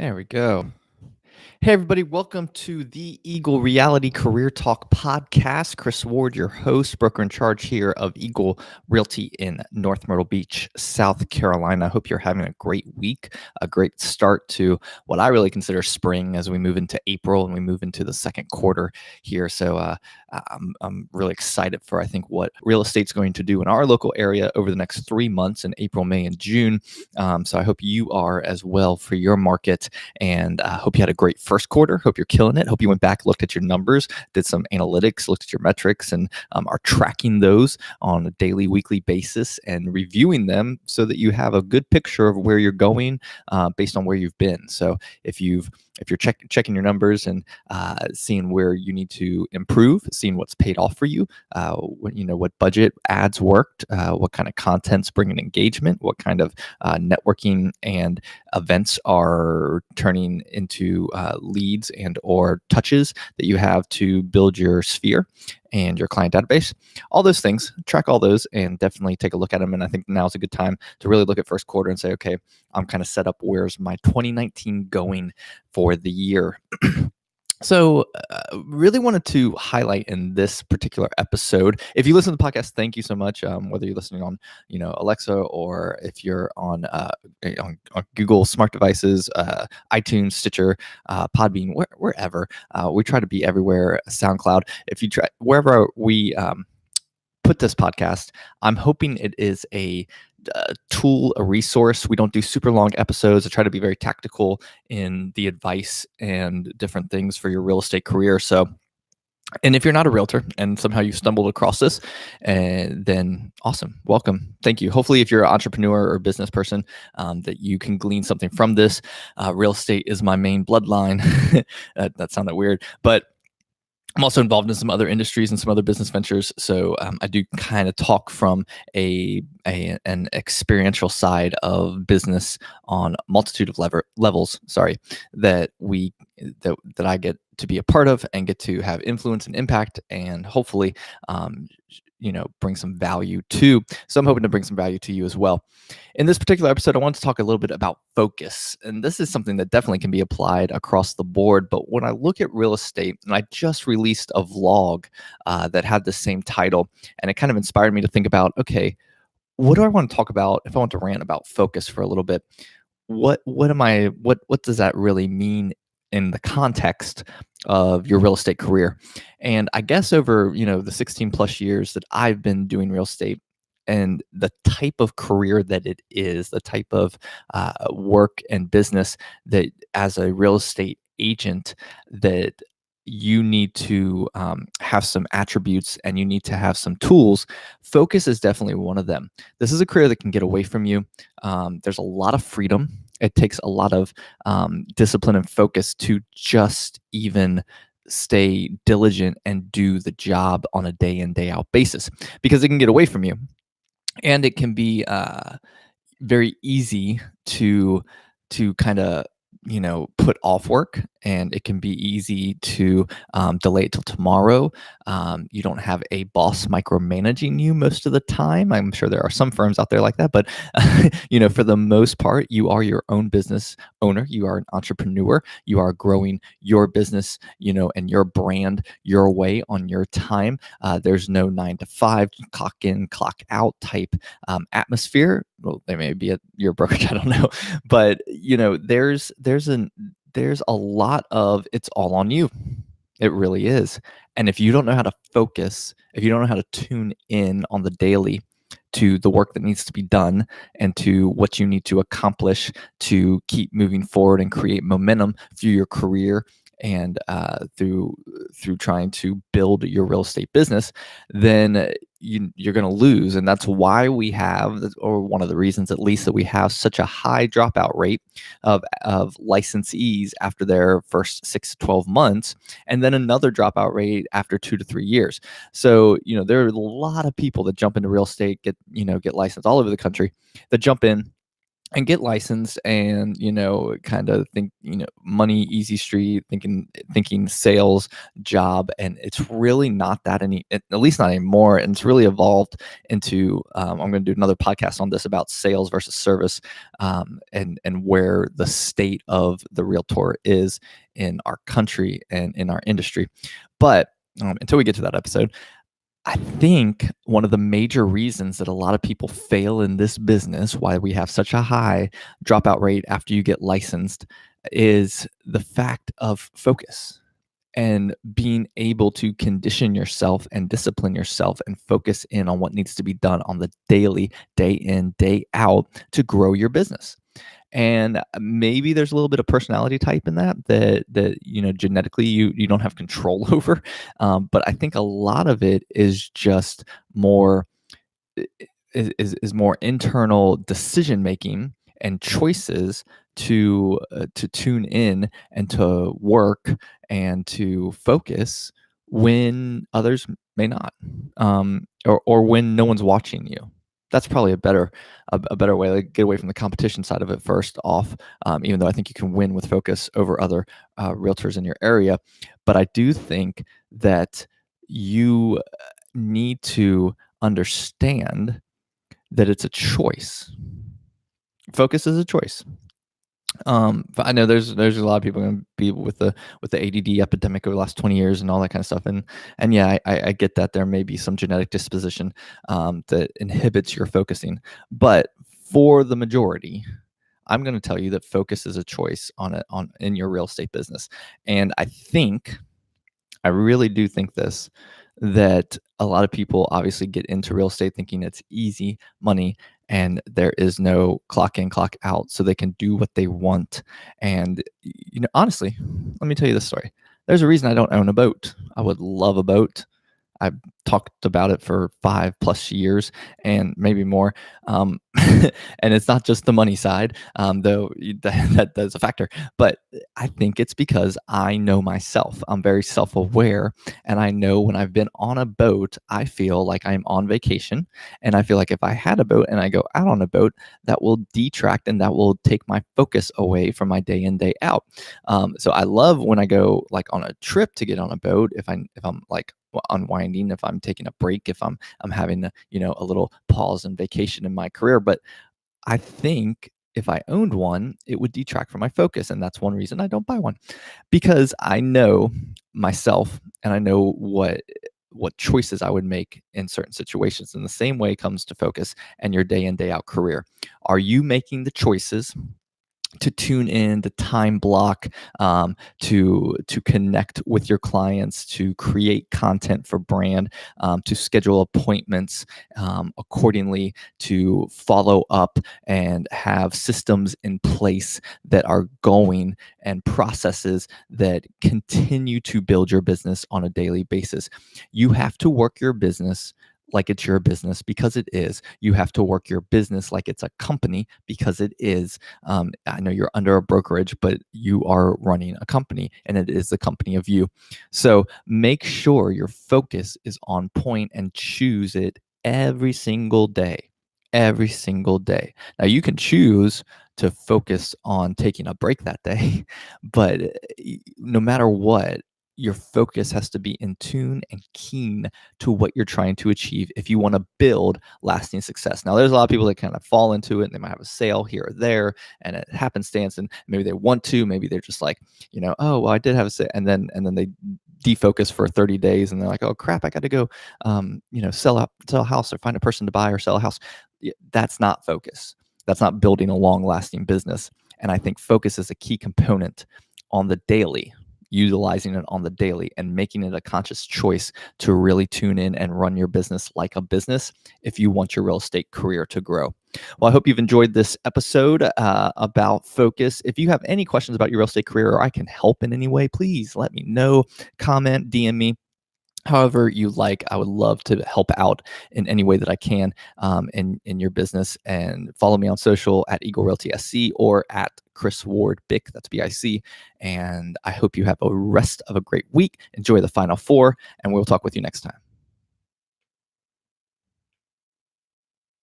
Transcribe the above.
There we go. Hey, everybody, welcome to the Eagle Reality Career Talk podcast. Chris Ward, your host, broker in charge here of Eagle Realty in North Myrtle Beach, South Carolina. I hope you're having a great week, a great start to what I really consider spring as we move into April and we move into the second quarter here. So I'm really excited for, I think, what real estate's going to do in our local area over the next 3 months in April, May, and June. So I hope you are as well for your market, and I hope you had a great first quarter. Hope you're killing it. Hope you went back, looked at your numbers, did some analytics, looked at your metrics, and are tracking those on a daily, weekly basis and reviewing them so that you have a good picture of where you're going based on where you've been. So if you're checking your numbers and seeing where you need to improve, seeing what's paid off for you, what budget ads worked, what kind of content's bringing engagement, what kind of networking and events are turning into leads and or touches that you have to build your sphere and your client database. All those things, track all those and definitely take a look at them. And I think now is a good time to really look at first quarter and say, okay, I'm kind of set up. Where's my 2019 going for the year? So really wanted to highlight in this particular episode, if you listen to the podcast, thank you so much. Whether you're listening on, Alexa, or if you're on Google smart devices, iTunes, Stitcher, Podbean, wherever. We try to be everywhere, SoundCloud. If you try, wherever we put this podcast, I'm hoping it is a tool, a resource. We don't do super long episodes. I try to be very tactical in the advice and different things for your real estate career. So, and if you're not a realtor and somehow you stumbled across this, then awesome. Welcome. Thank you. Hopefully, if you're an entrepreneur or business person, that you can glean something from this. Real estate is my main bloodline. That sounded weird, but I'm also involved in some other industries and some other business ventures. So I do kind of talk from an experiential side of business on a multitude of levels. That I get to be a part of and get to have influence and impact, and hopefully, bring some value to. So I'm hoping to bring some value to you as well. In this particular episode, I want to talk a little bit about focus. And this is something that definitely can be applied across the board. But when I look at real estate, and I just released a vlog that had the same title, and it kind of inspired me to think about, okay, what do I want to talk about if I want to rant about focus for a little bit? What does that really mean in the context of your real estate career? And I guess over, the 16 plus years that I've been doing real estate and the type of career that it is, the type of work and business that as a real estate agent that you need to have some attributes and you need to have some tools. Focus is definitely one of them. This is a career that can get away from you. There's a lot of freedom. It takes a lot of discipline and focus to just even stay diligent and do the job on a day in, day out basis, because it can get away from you. And it can be very easy to kind of put off work, and it can be easy to delay it till tomorrow. You don't have a boss micromanaging you most of the time. I'm sure there are some firms out there like that, but for the most part, you are your own business owner. You are an entrepreneur. You are growing your business, and your brand your way on your time. There's no 9 to 5 clock in, clock out type atmosphere. Well, they may be at your brokerage, I don't know, but there's a lot of it's all on you. It really is. And if you don't know how to focus, if you don't know how to tune in on the daily to the work that needs to be done and to what you need to accomplish to keep moving forward and create momentum through your career and through trying to build your real estate business, then you're going to lose. And that's why we have, or one of the reasons at least, that we have such a high dropout rate of licensees after their first 6 to 12 months, and then another dropout rate after 2 to 3 years. So, there are a lot of people that jump into real estate, get licensed all over the country, that jump in, and get licensed and kind of think money easy street, thinking sales job, and it's really not that at least not anymore, and it's really evolved into I'm going to do another podcast on this about sales versus service, and where the state of the realtor is in our country and in our industry. But until we get to that episode, I think one of the major reasons that a lot of people fail in this business, why we have such a high dropout rate after you get licensed, is the fact of focus and being able to condition yourself and discipline yourself and focus in on what needs to be done on the daily, day in, day out to grow your business. And maybe there's a little bit of personality type in that genetically you don't have control over, but I think a lot of it is just more is more internal decision making and choices to tune in and to work and to focus when others may not, or when no one's watching you. That's probably a better way to get away from the competition side of it first off, even though I think you can win with focus over other realtors in your area. But I do think that you need to understand that it's a choice. Focus is a choice. But I know there's a lot of people going to be with the ADD epidemic over the last 20 years and all that kind of stuff, and yeah, I get that there may be some genetic disposition that inhibits your focusing, but for the majority, I'm going to tell you that focus is a choice in your real estate business, and I really do think that a lot of people obviously get into real estate thinking it's easy money and there is no clock in, clock out, so they can do what they want. And, honestly, let me tell you this story. There's a reason I don't own a boat. I would love a boat. I've talked about it for 5+ years and maybe more. And it's not just the money side, though that's a factor. But I think it's because I know myself. I'm very self aware. And I know when I've been on a boat, I feel like I'm on vacation. And I feel like if I had a boat and I go out on a boat, that will detract and that will take my focus away from my day in, day out. So I love when I go like on a trip to get on a boat, if I'm like unwinding, if I'm taking a break, if I'm having a little pause and vacation in my career. But I think if I owned one, it would detract from my focus, and that's one reason I don't buy one, because I know myself and I know what choices I would make in certain situations. And the same way comes to focus and your day in, day out career. Are you making the choices to tune in, to time block, to connect with your clients, to create content for brand, to schedule appointments accordingly, to follow up and have systems in place that are going and processes that continue to build your business on a daily basis. You have to work your business like it's your business, because it is. You have to work your business like it's a company, because it is. I know you're under a brokerage, but you are running a company and it is the company of you. So make sure your focus is on point and choose it every single day. Every single day. Now you can choose to focus on taking a break that day, but no matter what, your focus has to be in tune and keen to what you're trying to achieve if you want to build lasting success. Now, there's a lot of people that kind of fall into it and they might have a sale here or there and it happenstance, and maybe they want to, maybe they're just like, oh, well, I did have a sale, and then they defocus for 30 days and they're like, oh crap, I got to go, sell a house or find a person to buy or sell a house. That's not focus. That's not building a long lasting business. And I think focus is a key component on the daily, utilizing it on the daily and making it a conscious choice to really tune in and run your business like a business if you want your real estate career to grow. Well, I hope you've enjoyed this episode about focus. If you have any questions about your real estate career or I can help in any way, please let me know. Comment, DM me. However you like, I would love to help out in any way that I can in your business. And follow me on social at Eagle Realty SC or at Chris Ward Bick. That's BIC. And I hope you have a rest of a great week. Enjoy the Final Four, and we'll talk with you next time.